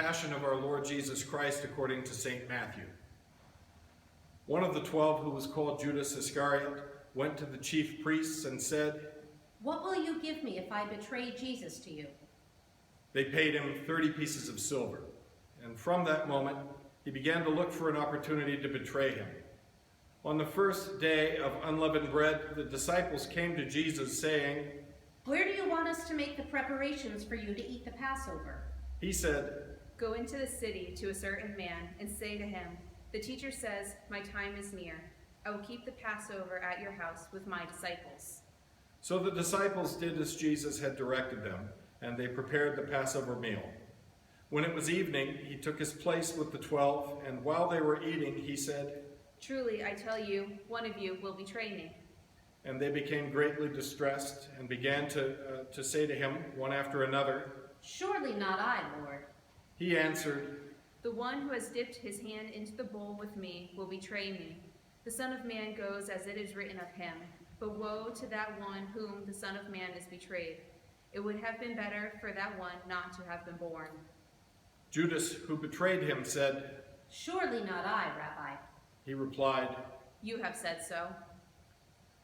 Passion of our Lord Jesus Christ according to St. Matthew. One of the 12, who was called Judas Iscariot, went to the chief priests and said, "What will you give me if I betray Jesus to you?" They paid him 30 pieces of silver, and from that moment he began to look for an opportunity to betray him. On the first day of unleavened bread, the disciples came to Jesus saying, "Where do you want us to make the preparations for you to eat the Passover?" He said, "Go into the city to a certain man and say to him, 'The teacher says, my time is near. I will keep the Passover at your house with my disciples.'" So the disciples did as Jesus had directed them, and they prepared the Passover meal. When it was evening, he took his place with the 12, and while they were eating, he said, "Truly, I tell you, one of you will betray me." And they became greatly distressed and began to say to him, one after another, "Surely not I, Lord." He answered, "The one who has dipped his hand into the bowl with me will betray me. The Son of Man goes as it is written of him, but woe to that one whom the Son of Man is betrayed. It would have been better for that one not to have been born." Judas, who betrayed him, said, "Surely not I, Rabbi." He replied, "You have said so."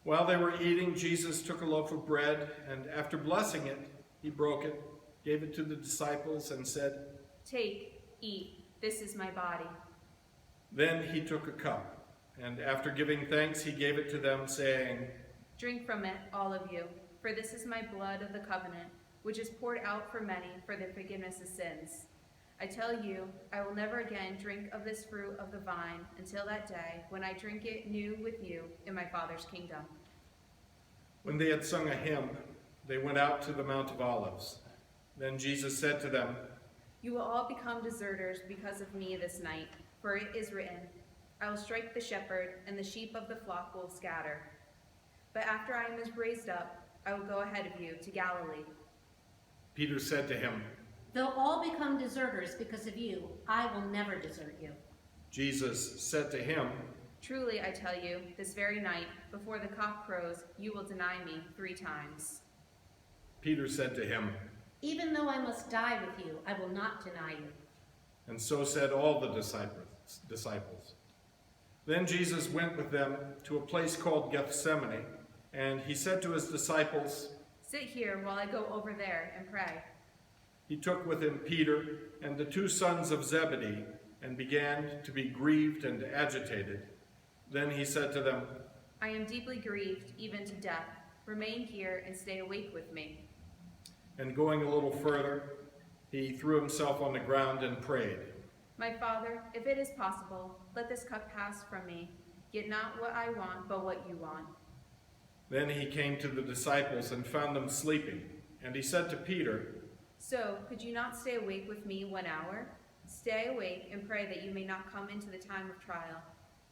While they were eating, Jesus took a loaf of bread, and after blessing it, he broke it, gave it to the disciples, and said, "Take, eat, this is my body." Then he took a cup, and after giving thanks, he gave it to them, saying, "Drink from it, all of you, for this is my blood of the covenant, which is poured out for many for the forgiveness of sins. I tell you, I will never again drink of this fruit of the vine until that day when I drink it new with you in my Father's kingdom." When they had sung a hymn, they went out to the Mount of Olives. Then Jesus said to them, "You will all become deserters because of me this night, for it is written, 'I will strike the shepherd, and the sheep of the flock will scatter.' But after I am raised up, I will go ahead of you to Galilee." Peter said to him, "They'll all become deserters because of you. I will never desert you." Jesus said to him, "Truly, I tell you, this very night, before the cock crows, you will deny me 3 times. Peter said to him, "Even though I must die with you, I will not deny you." and so said all the disciples. Then Jesus went with them to a place called Gethsemane, and he said to his disciples, "Sit here while I go over there and pray." He took with him Peter and the 2 sons of Zebedee, and began to be grieved and agitated. Then he said to them, "I am deeply grieved, even to death. Remain here and stay awake with me." And going a little further, he threw himself on the ground and prayed, "My Father, if it is possible, let this cup pass from me, yet not what I want, but what you want." Then he came to the disciples and found them sleeping. And he said to Peter, "So, could you not stay awake with me 1 hour? Stay awake and pray that you may not come into the time of trial.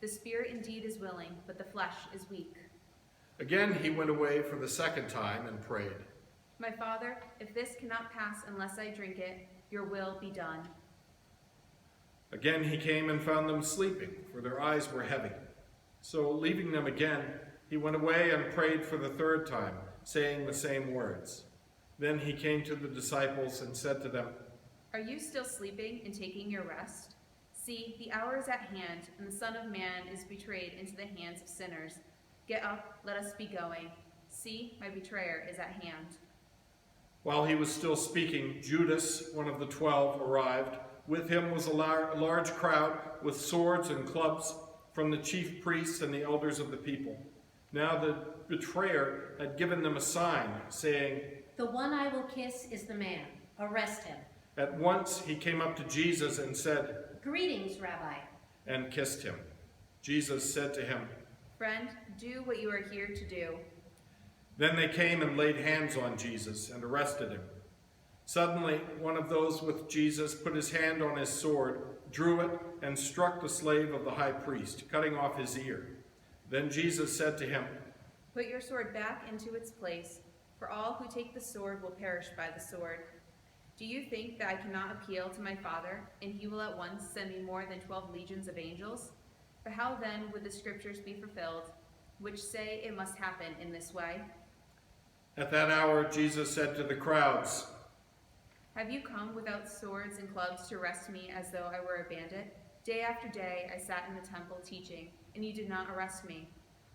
The spirit indeed is willing, but the flesh is weak." Again he went away for the 2nd time and prayed, "My Father, if this cannot pass unless I drink it, your will be done." Again he came and found them sleeping, for their eyes were heavy. So leaving them again, he went away and prayed for the 3rd time, saying the same words. Then he came to the disciples and said to them, "Are you still sleeping and taking your rest? See, the hour is at hand, and the Son of Man is betrayed into the hands of sinners. Get up, let us be going. See, my betrayer is at hand." While he was still speaking, Judas, one of the 12, arrived. With him was a large crowd with swords and clubs from the chief priests and the elders of the people. Now the betrayer had given them a sign, saying, "The one I will kiss is the man. Arrest him." At once he came up to Jesus and said, "Greetings, Rabbi." and kissed him. Jesus said to him, "Friend, do what you are here to do." Then they came and laid hands on Jesus and arrested him. Suddenly, one of those with Jesus put his hand on his sword, drew it, and struck the slave of the high priest, cutting off his ear. Then Jesus said to him, "Put your sword back into its place, for all who take the sword will perish by the sword. Do you think that I cannot appeal to my Father, and he will at once send me more than 12 legions of angels? For how then would the scriptures be fulfilled, which say it must happen in this way?" At that hour, Jesus said to the crowds, Have you come without swords and clubs to arrest me as though I were a bandit? Day after day I sat in the temple teaching, and you did not arrest me.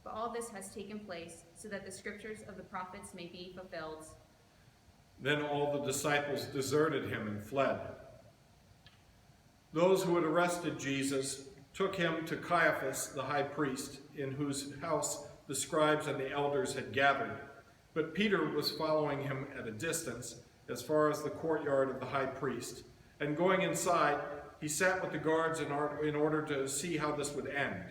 But all this has taken place so that the scriptures of the prophets may be fulfilled. Then all the disciples deserted him and fled. Those who had arrested Jesus took him to Caiaphas, the high priest, in whose house the scribes and the elders had gathered. But Peter was following him at a distance, as far as the courtyard of the high priest. And going inside, he sat with the guards in order to see how this would end.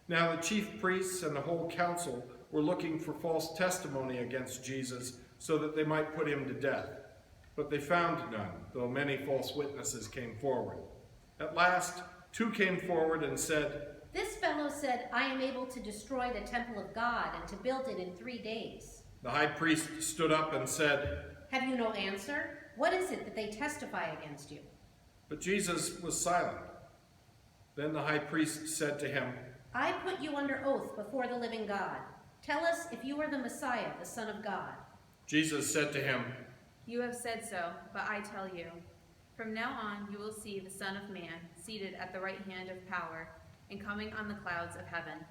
Now the chief priests and the whole council were looking for false testimony against Jesus so that they might put him to death. But they found none, though many false witnesses came forward. At last, 2 came forward and said, This fellow said, I am able to destroy the temple of God and to build it in 3 days. The high priest stood up and said, Have you no answer? What is it that they testify against you? But Jesus was silent. Then the high priest said to him, I put you under oath before the living God. Tell us if you are the Messiah, the Son of God. Jesus said to him, You have said so, but I tell you, from now on you will see the Son of Man seated at the right hand of power and coming on the clouds of heaven.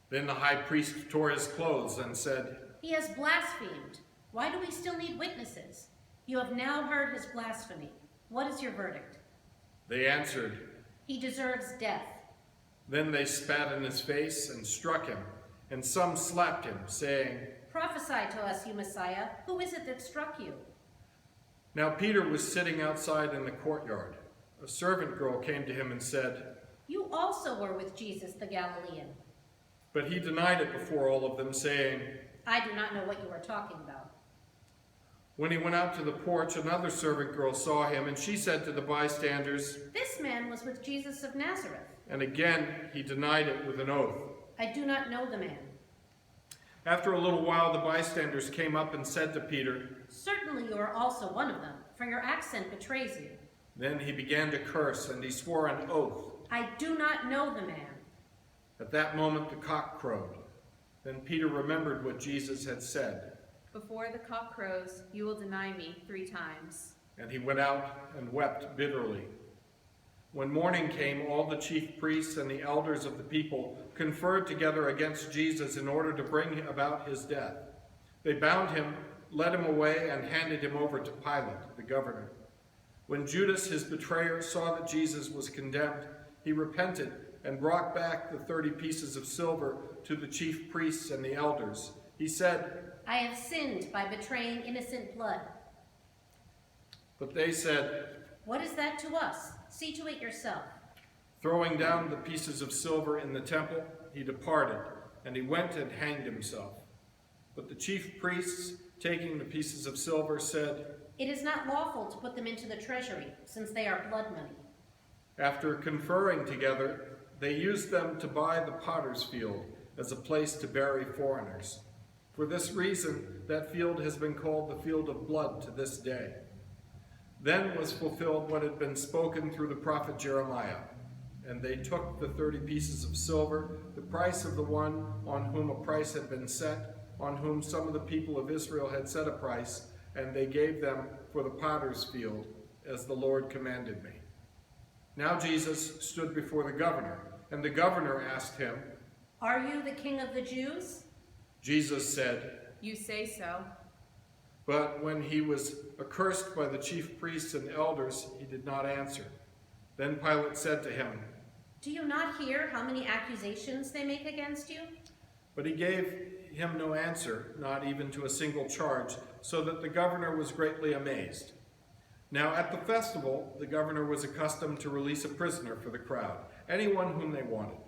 Then the high priest tore his clothes and said, He has blasphemed. Why do we still need witnesses? You have now heard his blasphemy. What is your verdict? They answered, He deserves death. Then they spat in his face and struck him, and some slapped him, saying, Prophesy to us, you Messiah. Who is it that struck you? Now Peter was sitting outside in the courtyard. A servant girl came to him and said, You also were with Jesus the Galilean. but he denied it before all of them, saying, I do not know what you are talking about. When he went out to the porch, another servant girl saw him, and she said to the bystanders, This man was with Jesus of Nazareth. and again he denied it with an oath. I do not know the man. After a little while, the bystanders came up and said to Peter, Certainly you are also one of them, for your accent betrays you. Then he began to curse, and he swore an oath. I do not know the man. At that moment the cock crowed. Then Peter remembered what Jesus had said, Before the cock crows, you will deny me 3 times. and he went out and wept bitterly. When morning came, all the chief priests and the elders of the people conferred together against Jesus in order to bring about his death. They bound him, led him away, and handed him over to Pilate, the governor. When Judas, his betrayer, saw that Jesus was condemned, he repented and brought back the 30 pieces of silver to the chief priests and the elders. He said, I have sinned by betraying innocent blood. but they said, What is that to us? See to it yourself. Throwing down the pieces of silver in the temple, he departed, and he went and hanged himself. But the chief priests, taking the pieces of silver, said, It is not lawful to put them into the treasury, since they are blood money. After conferring together, they used them to buy the potter's field as a place to bury foreigners. For this reason, that field has been called the field of blood to this day. Then was fulfilled what had been spoken through the prophet Jeremiah. And they took the 30 pieces of silver, the price of the one on whom a price had been set, on whom some of the people of Israel had set a price, and they gave them for the potter's field, as the Lord commanded me. Now Jesus stood before the governor, and the governor asked him, Are you the king of the Jews? Jesus said, You say so. but when he was accursed by the chief priests and elders, he did not answer. Then Pilate said to him, Do you not hear how many accusations they make against you? but he gave him no answer, not even to a single charge, so that the governor was greatly amazed. Now at the festival, the governor was accustomed to release a prisoner for the crowd, anyone whom they wanted.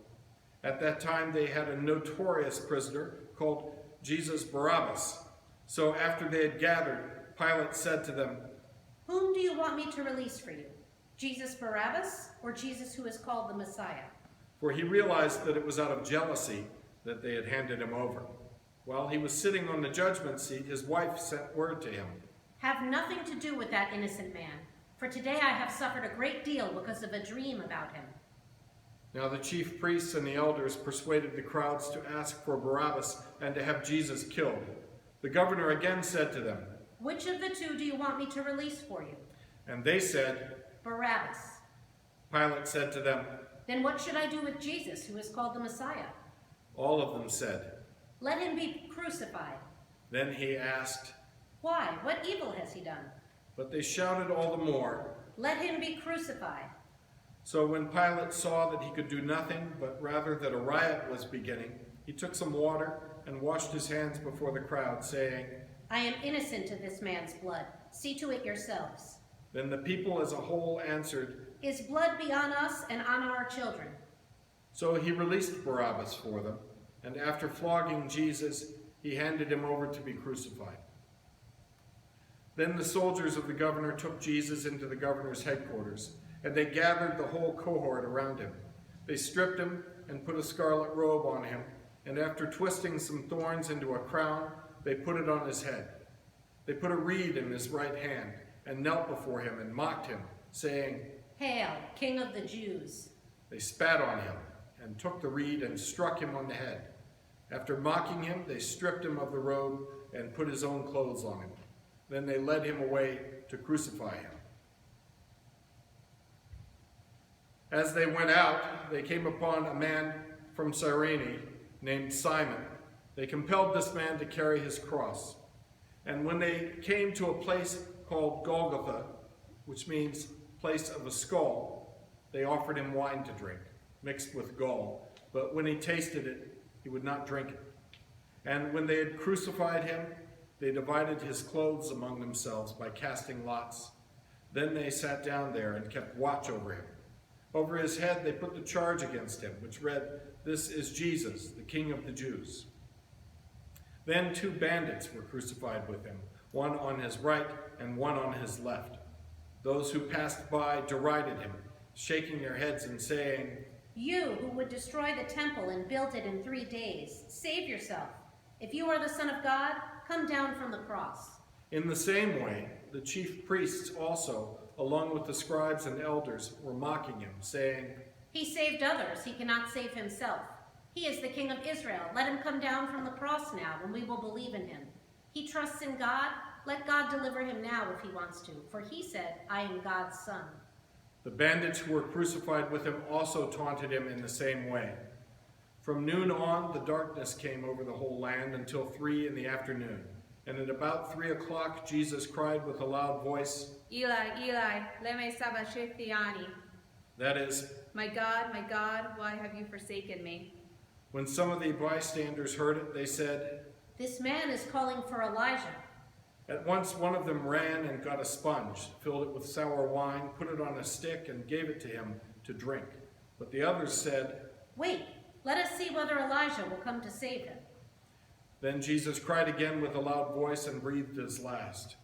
At that time they had a notorious prisoner called Jesus Barabbas. So after they had gathered, Pilate said to them, Whom do you want me to release for you? Jesus Barabbas or Jesus who is called the Messiah? for he realized that it was out of jealousy that they had handed him over. While he was sitting on the judgment seat, his wife sent word to him, Have nothing to do with that innocent man, for today I have suffered a great deal because of a dream about him. Now the chief priests and the elders persuaded the crowds to ask for Barabbas and to have Jesus killed. The governor again said to them, Which of the two do you want me to release for you? And they said, Barabbas. Pilate said to them, Then what should I do with Jesus, who is called the Messiah? all of them said. Let him be crucified. Then he asked, Why? What evil has he done? but they shouted all the more. Let him be crucified. So when Pilate saw that he could do nothing, but rather that a riot was beginning, he took some water and washed his hands before the crowd, saying, I am innocent of this man's blood. See to it yourselves. Then the people as a whole answered, His blood be on us and on our children. So he released Barabbas for them, and after flogging Jesus, he handed him over to be crucified. Then the soldiers of the governor took Jesus into the governor's headquarters, and they gathered the whole cohort around him. They stripped him and put a scarlet robe on him, and after twisting some thorns into a crown, they put it on his head. They put a reed in his right hand, and knelt before him and mocked him, saying, Hail, King of the Jews. They spat on him, and took the reed and struck him on the head. After mocking him, they stripped him of the robe and put his own clothes on him. Then they led him away to crucify him. As they went out, they came upon a man from Cyrene named Simon. They compelled this man to carry his cross. And when they came to a place called Golgotha, which means place of a skull, they offered him wine to drink, mixed with gall. But when he tasted it, he would not drink it. And when they had crucified him, they divided his clothes among themselves by casting lots. Then they sat down there and kept watch over him. Over his head they put the charge against him, which read, This is Jesus, the King of the Jews. Then 2 bandits were crucified with him, one on his right and one on his left. Those who passed by derided him, shaking their heads and saying, You who would destroy the temple and build it in 3 days, save yourself. If you are the Son of God, come down from the cross. In the same way, the chief priests also, along with the scribes and elders, were mocking him, saying, He saved others, he cannot save himself. He is the King of Israel. Let him come down from the cross now, and we will believe in him. He trusts in God. Let God deliver him now if he wants to, for he said, I am God's son. The bandits who were crucified with him also taunted him in the same way. From noon on, the darkness came over the whole land until 3 p.m. And at about 3 o'clock, Jesus cried with a loud voice, Eli, Eli, lema sabachthani. that is, My God, why have you forsaken me? when some of the bystanders heard it, they said, This man is calling for Elijah. At once one of them ran and got a sponge, filled it with sour wine, put it on a stick, and gave it to him to drink. But the others said, Wait, let us see whether Elijah will come to save him. Then Jesus cried again with a loud voice and breathed his last.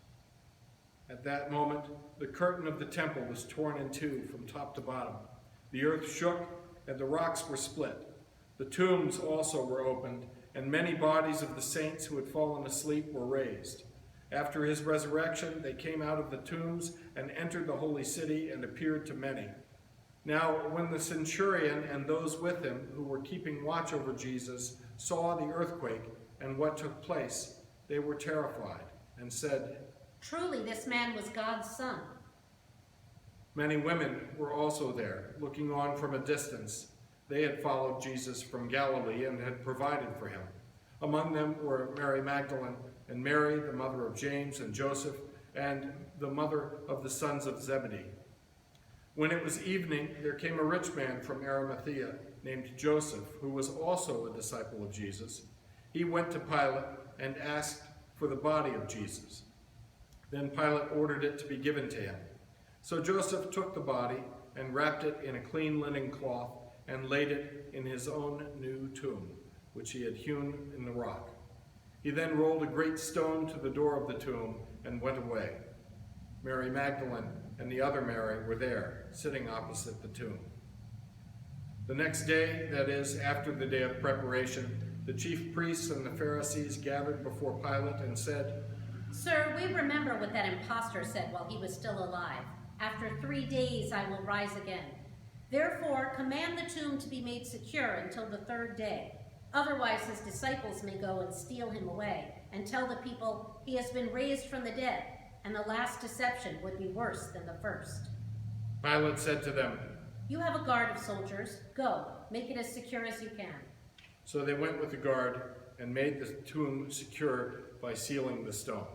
At that moment, the curtain of the temple was torn in two from top to bottom. The earth shook, and the rocks were split. The tombs also were opened, and many bodies of the saints who had fallen asleep were raised. After his resurrection, they came out of the tombs and entered the holy city and appeared to many. Now, when the centurion and those with him who were keeping watch over Jesus saw the earthquake and what took place, they were terrified and said, Truly, this man was God's son. Many women were also there, looking on from a distance. They had followed Jesus from Galilee and had provided for him. Among them were Mary Magdalene and Mary, the mother of James and Joseph, and the mother of the sons of Zebedee. When it was evening, there came a rich man from Arimathea named Joseph, who was also a disciple of Jesus. He went to Pilate and asked for the body of Jesus. Then Pilate ordered it to be given to him. So Joseph took the body and wrapped it in a clean linen cloth and laid it in his own new tomb, which he had hewn in the rock. He then rolled a great stone to the door of the tomb and went away. Mary Magdalene and the other Mary were there, sitting opposite the tomb. The next day, that is, after the day of preparation, the chief priests and the Pharisees gathered before Pilate and said, Sir, we remember what that impostor said while he was still alive. After 3 days I will rise again. Therefore, command the tomb to be made secure until the 3rd day. Otherwise his disciples may go and steal him away and tell the people he has been raised from the dead, and the last deception would be worse than the first." Pilate said to them, "You have a guard of soldiers. Go, make it as secure as you can." So they went with the guard and made the tomb secure by sealing the stone.